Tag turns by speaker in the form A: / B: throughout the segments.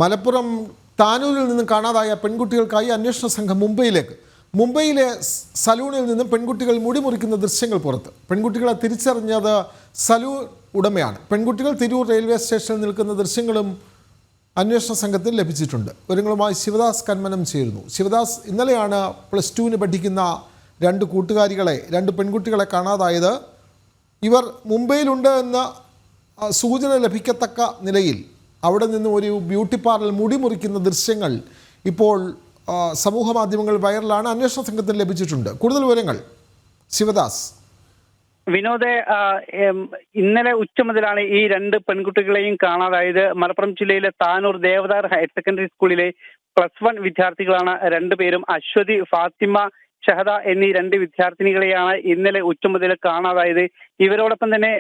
A: മലപ്പുറം താനൂരിൽ നിന്നും കാണാതായ പെൺകുട്ടികൾക്കായി അന്വേഷണ സംഘം മുംബൈയിലെ സലൂണിൽ നിന്നും പെൺകുട്ടികൾ മുടി മുറിക്കുന്ന ദൃശ്യങ്ങൾ പുറത്ത്. പെൺകുട്ടികളെ തിരിച്ചറിഞ്ഞത് സലൂൺ ഉടമയാണ്. പെൺകുട്ടികൾ തിരൂർ റെയിൽവേ സ്റ്റേഷനിൽ നിൽക്കുന്ന ദൃശ്യങ്ങളും അന്വേഷണ സംഘത്തിൽ ലഭിച്ചിട്ടുണ്ട്. വിവരങ്ങളുമായി ശിവദാസ് കന്മനം ചേരുന്നു. ശിവദാസ്, ഇന്നലെയാണ് +2 പഠിക്കുന്ന രണ്ട് പെൺകുട്ടികളെ കാണാതായത്. ഇവർ മുംബൈയിലുണ്ട് എന്ന സൂചന ലഭിക്കത്തക്ക നിലയിൽ അവിടെ നിന്നും ഒരു ബ്യൂട്ടി പാർലർ മുടി മുറിക്കുന്ന ദൃശ്യങ്ങൾ ഇപ്പോൾ സമൂഹ മാധ്യമങ്ങൾ വൈറലാണ്. അന്വേഷണ സംഘത്തിന് ലഭിച്ചിട്ടുണ്ട്. കൂടുതൽ വിവരങ്ങൾ ശിവദാസ്.
B: വിനോദ്, ഇന്നലെ ഉച്ച മുതലാണ് ഈ രണ്ട് പെൺകുട്ടികളെയും കാണാതായത്. മലപ്പുറം ജില്ലയിലെ താനൂർ ദേവദാർ ഹയർ സെക്കൻഡറി സ്കൂളിലെ +1 വിദ്യാർത്ഥികളാണ് രണ്ടുപേരും. അശ്വതി, ഫാത്തിമ, ഷഹദ എന്നീ രണ്ട് വിദ്യാർത്ഥിനികളെയാണ് ഇന്നലെ ഉച്ച മുതൽ കാണാതായത്. ഇവരോടൊപ്പം തന്നെ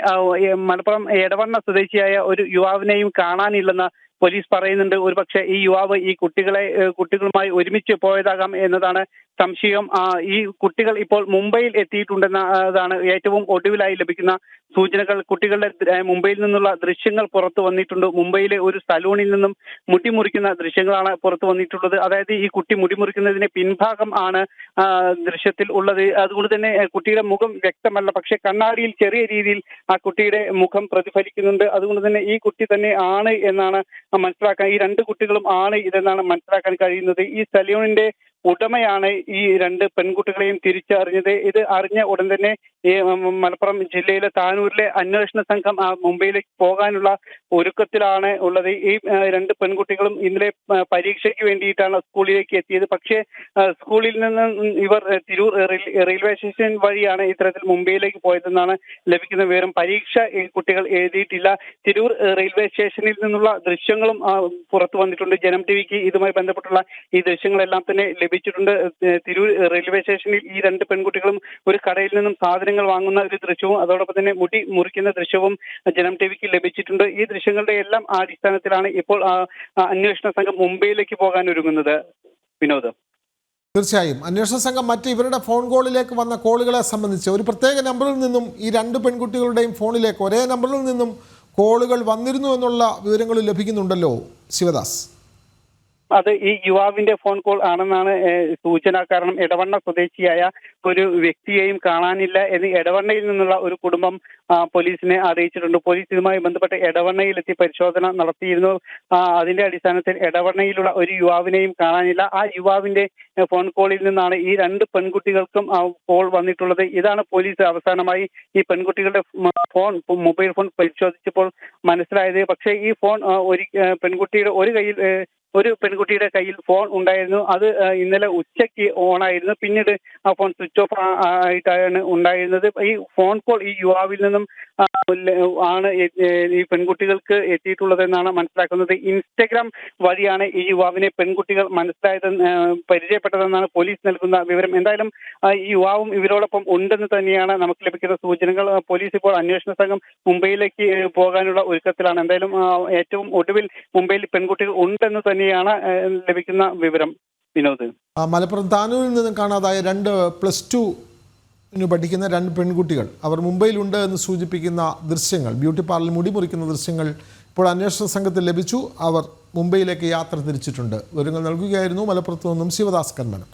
B: മലപ്പുറം എടവണ്ണ സ്വദേശിയായ ഒരു യുവാവിനെയും കാണാനില്ലെന്ന് പോലീസ് പറയുന്നുണ്ട്. ഒരുപക്ഷെ ഈ യുവാവ് ഈ കുട്ടികളുമായി ഒരുമിച്ച് പോയതാകാം എന്നതാണ് സംശയം. ഈ കുട്ടികൾ ഇപ്പോൾ മുംബൈയിൽ എത്തിയിട്ടുണ്ടെന്നതാണ് ഏറ്റവും ഒടുവിലായി ലഭിക്കുന്ന സൂചനകൾ. കുട്ടികളുടെ മുംബൈയിൽ നിന്നുള്ള ദൃശ്യങ്ങൾ പുറത്തു വന്നിട്ടുണ്ട്. മുംബൈയിലെ ഒരു സലൂണിൽ നിന്നും മുടി മുറിക്കുന്ന ദൃശ്യങ്ങളാണ് പുറത്തു വന്നിട്ടുള്ളത്. അതായത് ഈ കുട്ടി മുടി മുറിക്കുന്നതിന് പിൻഭാഗം ആണ് ദൃശ്യത്തിൽ ഉള്ളത്. അതുകൊണ്ട് തന്നെ കുട്ടിയുടെ മുഖം വ്യക്തമല്ല, പക്ഷെ കണ്ണാടിയിൽ ചെറിയ രീതിയിൽ ആ കുട്ടിയുടെ മുഖം പ്രതിഫലിക്കുന്നുണ്ട്. അതുകൊണ്ട് തന്നെ ഈ കുട്ടി തന്നെ ആണ് എന്നാണ് മനസ്സിലാക്കാൻ, ഈ രണ്ട് കുട്ടികളും ആണ് ഇതെന്നാണ് മനസ്സിലാക്കാൻ കഴിയുന്നത്. ഈ സലൂണിന്റെ ഉടമയാണ് ഈ രണ്ട് പെൺകുട്ടികളെയും തിരിച്ചറിഞ്ഞത്. ഇത് അറിഞ്ഞ ഉടൻ തന്നെ ഈ മലപ്പുറം ജില്ലയിലെ താനൂരിലെ അന്വേഷണ സംഘം മുംബൈയിലേക്ക് പോകാനുള്ള ഒരുക്കത്തിലാണ് ഉള്ളത്. ഈ രണ്ട് പെൺകുട്ടികളും ഇന്നലെ പരീക്ഷയ്ക്ക് വേണ്ടിയിട്ടാണ് സ്കൂളിലേക്ക് എത്തിയത്. പക്ഷേ സ്കൂളിൽ നിന്ന് ഇവർ തിരൂർ റെയിൽവേ സ്റ്റേഷൻ വഴിയാണ് ഇത്തരത്തിൽ മുംബൈയിലേക്ക് പോയതെന്നാണ് ലഭിക്കുന്ന വിവരം. പരീക്ഷ ഈ കുട്ടികൾ എഴുതിയിട്ടില്ല. തിരൂർ റെയിൽവേ സ്റ്റേഷനിൽ നിന്നുള്ള ദൃശ്യങ്ങളും പുറത്തു വന്നിട്ടുണ്ട്. ജനം ടിവിക്ക് ഇതുമായി ബന്ധപ്പെട്ടുള്ള ഈ ദൃശ്യങ്ങളെല്ലാം തന്നെ ലഭിച്ചിട്ടുണ്ട്. തിരൂർ റെയിൽവേ സ്റ്റേഷനിൽ ഈ രണ്ട് പെൺകുട്ടികളും ഒരു കടയിൽ നിന്നും സാധനങ്ങൾ വാങ്ങുന്ന ഒരു ദൃശ്യവും അതോടൊപ്പം തന്നെ മുടി മുറിക്കുന്ന ദൃശ്യവും ജനം ടിവിക്ക് ലഭിച്ചിട്ടുണ്ട്. ഈ ദൃശ്യങ്ങളുടെ എല്ലാം അടിസ്ഥാനത്തിലാണ് ഇപ്പോൾ അന്വേഷണ സംഘം മുംബൈയിലേക്ക് പോകാൻ ഒരുങ്ങുന്നത്. വിനോദ്,
A: തീർച്ചയായും അന്വേഷണ സംഘം ഇവരുടെ ഫോൺ കോളിലേക്ക് വന്ന കോളുകളെ സംബന്ധിച്ച് ഒരു പ്രത്യേക നമ്പറിൽ നിന്നും ഈ രണ്ട് പെൺകുട്ടികളുടെയും ഫോണിലേക്ക് ഒരേ നമ്പറിൽ നിന്നും കോളുകൾ വന്നിരുന്നു എന്നുള്ള വിവരങ്ങൾ ലഭിക്കുന്നുണ്ടല്ലോ ശിവദാസ്.
B: അത് ഈ യുവാവിന്റെ ഫോൺ കോൾ ആണെന്നാണ് സൂചന. കാരണം എടവണ്ണ സ്വദേശിയായ ഒരു വ്യക്തിയെയും കാണാനില്ല എന്ന് എടവണ്ണയിൽ നിന്നുള്ള ഒരു കുടുംബം പോലീസിനെ അറിയിച്ചിട്ടുണ്ട്. പോലീസ് ഇതുമായി ബന്ധപ്പെട്ട് എടവണ്ണയിലെത്തി പരിശോധന നടത്തിയിരുന്നു. അതിന്റെ അടിസ്ഥാനത്തിൽ എടവണ്ണയിലുള്ള ഒരു യുവാവിനെയും കാണാനില്ല. ആ യുവാവിന്റെ ഫോൺ കോളിൽ നിന്നാണ് ഈ രണ്ട് പെൺകുട്ടികൾക്കും കോൾ വന്നിട്ടുള്ളത്. ഇതാണ് പോലീസ് അവസാനമായി ഈ പെൺകുട്ടികളുടെ മൊബൈൽ ഫോൺ പരിശോധിച്ചപ്പോൾ മനസ്സിലായത്. പക്ഷേ ഈ ഫോൺ ഒരു പെൺകുട്ടിയുടെ കയ്യിൽ ഫോൺ ഉണ്ടായിരുന്നു. അത് ഇന്നലെ ഉച്ചയ്ക്ക് ഓണായിരുന്നു. പിന്നീട് ആ ഫോൺ സ്വിച്ച് ഓഫ് ആയിട്ടാണ് ഉണ്ടായിരുന്നത്. ഈ ഫോൺ കോൾ ഈ യുവാവിൽ നിന്നും ആണ് ഈ പെൺകുട്ടികൾക്ക് എത്തിയിട്ടുള്ളതെന്നാണ് മനസ്സിലാക്കുന്നത്. ഇൻസ്റ്റഗ്രാം വഴിയാണ് ഈ യുവാവിനെ പെൺകുട്ടികൾ പരിചയപ്പെട്ടതെന്നാണ് പോലീസ് നൽകുന്ന വിവരം. എന്തായാലും ഈ യുവാവും ഇവരോടൊപ്പം ഉണ്ടെന്ന് തന്നെയാണ് നമുക്ക് ലഭിക്കുന്ന സൂചനകൾ. പോലീസ് ഇപ്പോൾ അന്വേഷണ സംഘം മുംബൈയിലേക്ക് പോകാനുള്ള ഒരുക്കത്തിലാണ്. എന്തായാലും ഏറ്റവും ഒടുവിൽ മുംബൈയിൽ പെൺകുട്ടികൾ ഉണ്ടെന്ന് തന്നെയാണ് ലഭിക്കുന്ന വിവരം. വിനോദ്,
A: മലപ്പുറം താനൂരിൽ നിന്നും കാണാതായ +2 പഠിക്കുന്ന രണ്ട് പെൺകുട്ടികൾ അവർ മുംബൈയിലുണ്ട് എന്ന് സൂചിപ്പിക്കുന്ന ദൃശ്യങ്ങൾ, ബ്യൂട്ടി പാർലറിൽ മുടി മുറിക്കുന്ന ദൃശ്യങ്ങൾ ഇപ്പോൾ അന്വേഷണ സംഘത്തിൽ ലഭിച്ചു. അവർ മുംബൈയിലേക്ക് യാത്ര തിരിച്ചിട്ടുണ്ട്. വിവരങ്ങൾ നൽകുകയായിരുന്നു മലപ്പുറത്ത് നിന്നും ശിവദാസ് കന്മനം.